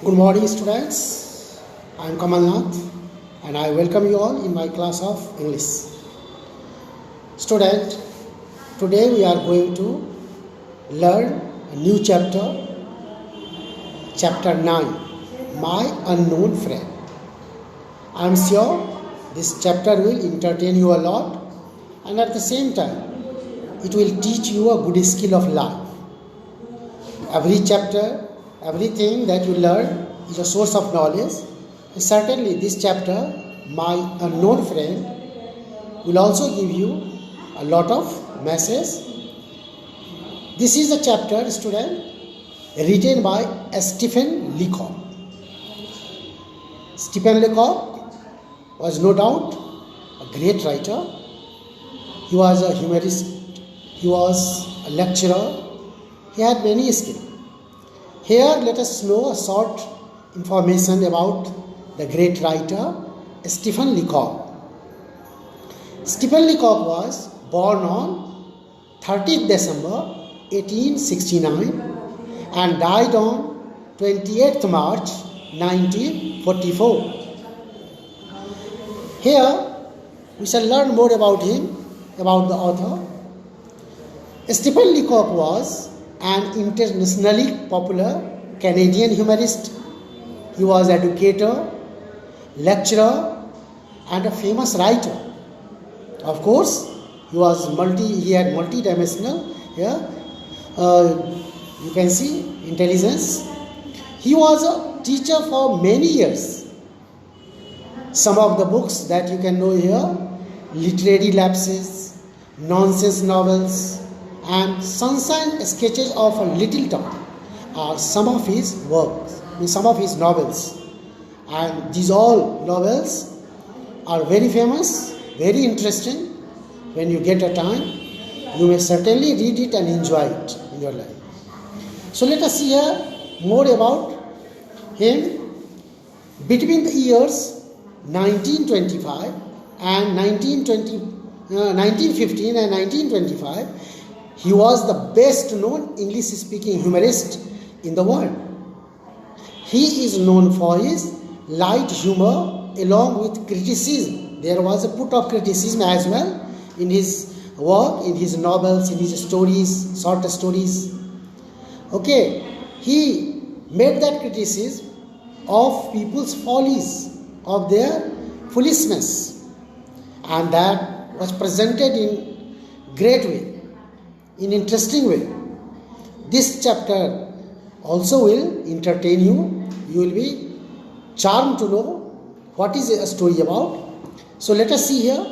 Good morning, students. I am Kamal Nath and I welcome you all in my class of English. Student, today we are going to learn a new chapter, chapter 9, My Unknown Friend. I am sure this chapter will entertain you a lot and at the same time it will teach you a good skill of life. Every chapter, everything that you learn is a source of knowledge. And certainly this chapter, My Unknown Friend, will also give you a lot of message. This is a chapter, student, written by Stephen Leacock. Stephen Leacock was no doubt a great writer. He was a humorist. He was a lecturer. He had many skills. Here let us know a short information about the great writer Stephen Leacock. Stephen Leacock was born on 30th December 1869 and died on 28th March 1944. Here we shall learn more about him, about the author. Stephen Leacock was an internationally popular Canadian humorist. He was educator, lecturer, and a famous writer. Of course, he had multi-dimensional here. You can see intelligence. He was a teacher for many years. Some of the books that you can know here: Literary Lapses, Nonsense Novels, and Sunshine Sketches of a Little Town are some of his works, some of his novels. And these all novels are very famous, very interesting. When you get a time, you may certainly read it and enjoy it in your life. So let us see here more about him. Between the years 1915 and 1925, he was the best known English speaking humorist in the world. He is known for his light humor along with criticism. There was a put of criticism as well in his work, in his novels, in his stories, short stories. Okay, he made that criticism of people's follies, of their foolishness, and that was presented in great way, in interesting way. This chapter also will entertain you. You will be charmed to know what is a story about. So let us see here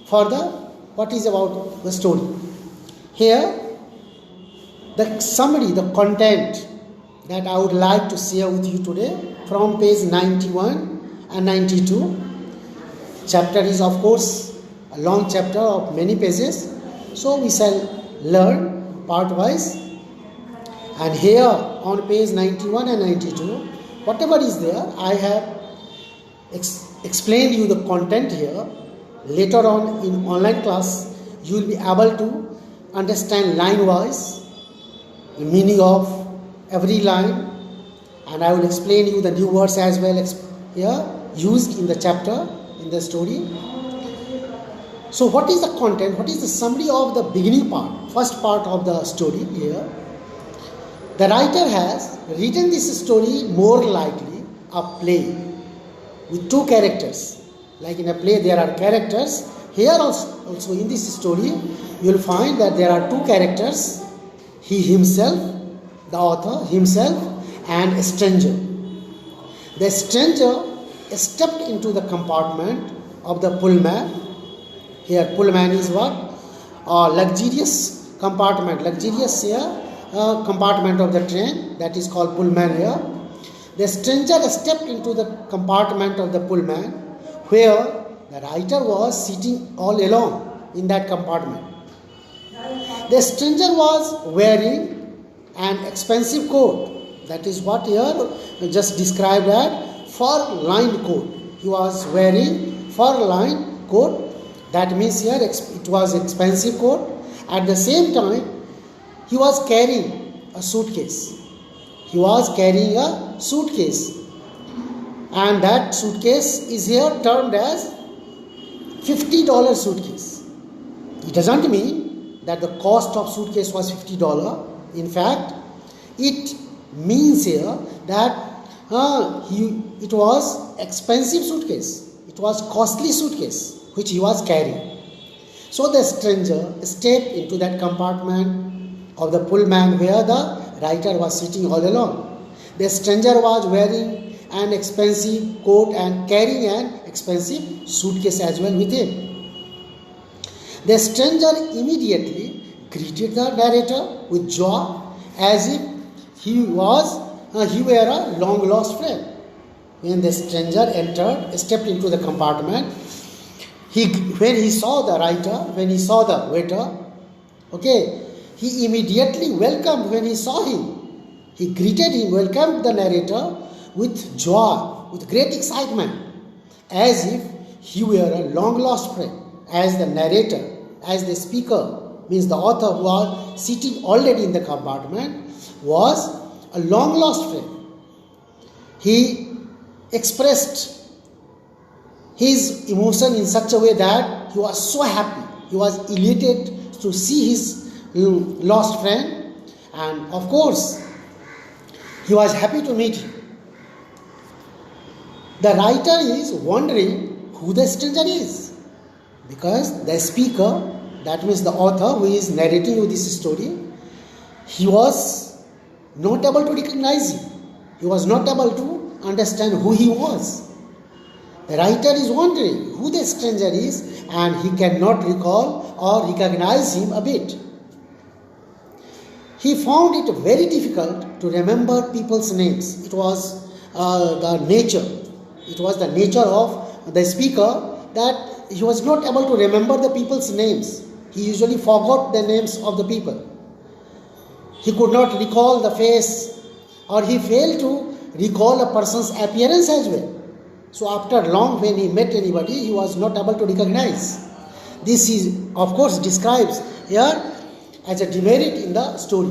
further what is about the story. Here the summary, the content that I would like to share with you today from page 91 and 92. Chapter is of course a long chapter of many pages. So we shall learn part-wise. And here on page 91 and 92, whatever is there, I have explained you the content here. Later on in online class, you will be able to understand line-wise the meaning of every line, and I will explain you the new words as well here used in the chapter, in the story. So what is the content? What is the summary of the beginning part, first part of the story here? The writer has written this story more likely a play with two characters. Like in a play there are characters. Here also in this story you will find that there are two characters. He himself, the author himself, and a stranger. The stranger stepped into the compartment of the Pullman. Here Pullman is what? A luxurious compartment. Luxurious here. Compartment of the train, that is called Pullman here. The stranger stepped into the compartment of the Pullman where the writer was sitting all alone in that compartment. The stranger was wearing an expensive coat. That is what here just described as fur-lined coat. He was wearing fur-lined coat. That means here it was expensive coat. At the same time, he was carrying a suitcase. He was carrying a suitcase, and that suitcase is here termed as $50 suitcase. It doesn't mean that the cost of suitcase was $50. In fact, it means here that it was expensive suitcase. It was costly suitcase which he was carrying. So the stranger stepped into that compartment of the pullman where the writer was sitting all alone. The stranger was wearing an expensive coat and carrying an expensive suitcase as well with him. The stranger immediately greeted the narrator with joy as if he were a long lost friend. When the stranger stepped into the compartment, when he saw the writer, when he saw the waiter, he immediately welcomed when he saw him. He greeted him, welcomed the narrator with joy, with great excitement, as if he were a long lost friend. As the narrator, as the speaker, means the author who was sitting already in the compartment, was a long lost friend. He expressed his emotion in such a way that he was so happy. He was elated to see his lost friend, and of course, he was happy to meet him. The writer is wondering who the stranger is, because the speaker, that means the author who is narrating you this story, he was not able to recognize him. He was not able to understand who he was. The writer is wondering who the stranger is, and he cannot recall or recognize him a bit. He found it very difficult to remember people's names. It was the nature. It was the nature of the speaker that he was not able to remember the people's names. He usually forgot the names of the people. He could not recall the face, or he failed to recall a person's appearance as well. So after long, when he met anybody, he was not able to recognize. This is, of course, describes here as a demerit in the story.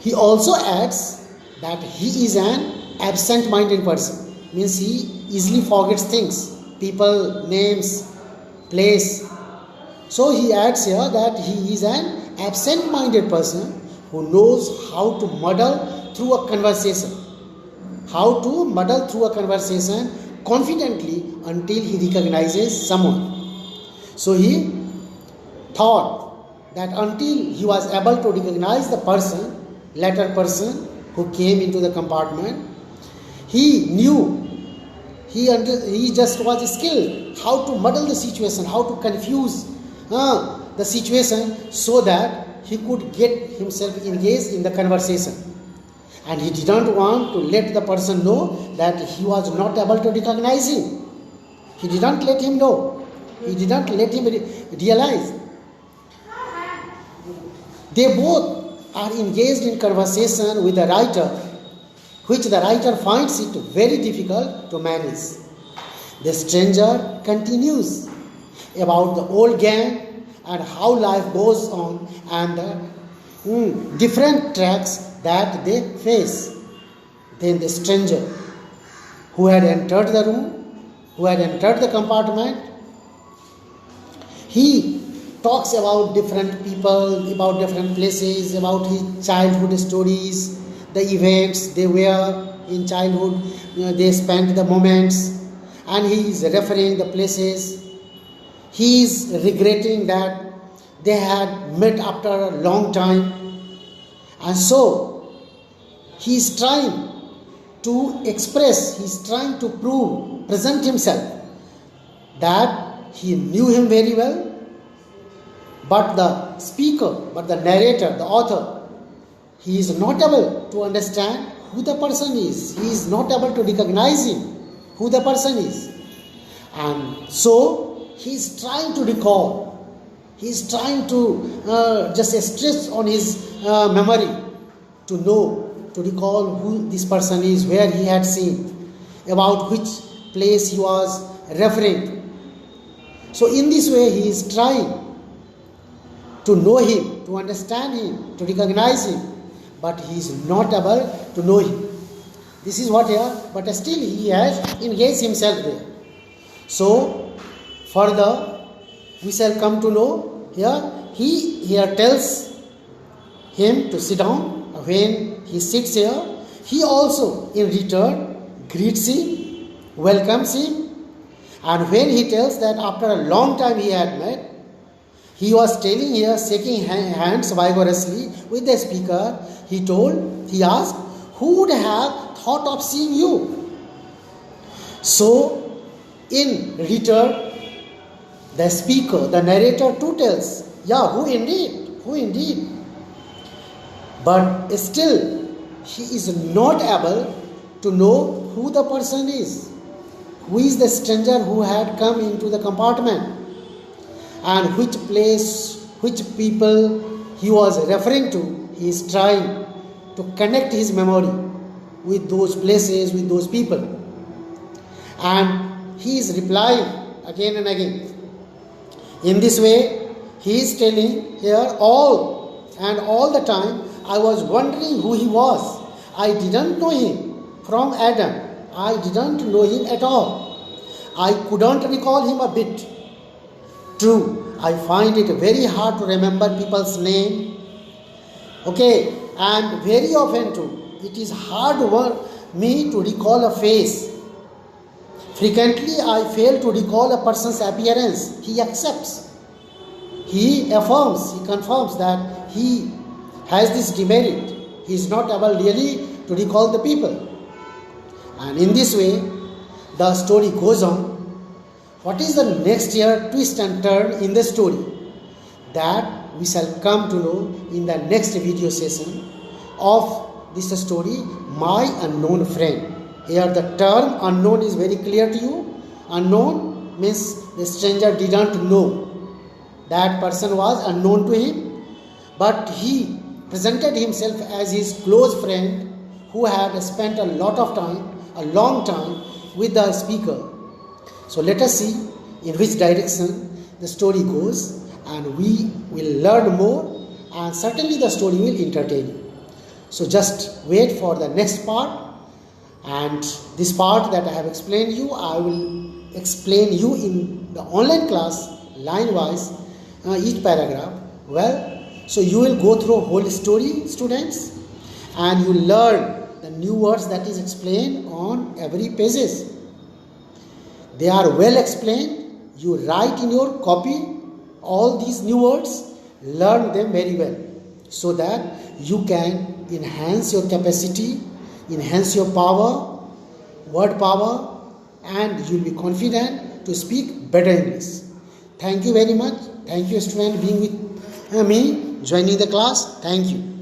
He also adds that he is an absent-minded person, means he easily forgets things, people, names, place. So he adds here that he is an absent-minded person who knows how to muddle through a conversation. How to muddle through a conversation confidently until he recognizes someone. So he thought that until he was able to recognize the latter person who came into the compartment, he knew, he just was skilled how to muddle the situation, how to confuse the situation so that he could get himself engaged in the conversation. And he didn't want to let the person know that he was not able to recognize him. He didn't let him know. He didn't let him realize. They both are engaged in conversation with the writer, which the writer finds it very difficult to manage. The stranger continues about the old gang and how life goes on and the different tracks that they face. Then the stranger who had entered the room, who had entered the compartment, he talks about different people, about different places, about his childhood stories, the events they were in childhood, they spent the moments, and he is referring the places. He is regretting that they had met after a long time, and so he is trying to express, he is trying to present himself that he knew him very well, but the speaker, but the narrator, the author, he is not able to understand who the person is. He is not able to recognize him, who the person is. And so he is trying to recall, he is trying to just stress on his memory to know, to recall who this person is, where he had seen, about which place he was referring. So in this way he is trying to know him, to understand him, to recognize him, but he is not able to know him. This is what here, but still he has engaged himself there. So further we shall come to know here, he here tells him to sit down. When he sits here, he also in return greets him, welcomes him, and when he tells that after a long time he had met, he was telling here, shaking hands vigorously with the speaker. He asked, who would have thought of seeing you? So in return, the speaker, the narrator too tells, yeah, who indeed. But still, he is not able to know who the person is. Who is the stranger who had come into the compartment? And which place, which people he was referring to. He is trying to connect his memory with those places, with those people. And he is replying again and again. In this way, he is telling here all the time, I was wondering who he was. I didn't know him from Adam. I didn't know him at all. I couldn't recall him a bit. True, I find it very hard to remember people's name. Okay, and very often too, it is hard for me to recall a face. Frequently, I fail to recall a person's appearance. He accepts. He affirms, he confirms that he has this demerit. He is not able really to recall the people. And in this way, the story goes on. What is the next year twist and turn in the story? That we shall come to know in the next video session of this story, My Unknown Friend. Here the term unknown is very clear to you. Unknown means the stranger didn't know. That person was unknown to him, but he presented himself as his close friend who had spent a long time with the speaker. So let us see in which direction the story goes, and we will learn more, and certainly the story will entertain you. So just wait for the next part, and this part that I have explained you, I will explain you in the online class line wise, each paragraph. Well, so you will go through whole story, students, and you learn the new words that is explained on every pages. They are well explained. You write in your copy all these new words, learn them very well, so that you can enhance your capacity, enhance your power, word power, and you will be confident to speak better English. Thank you very much. Thank you, student, being with me, joining the class. Thank you.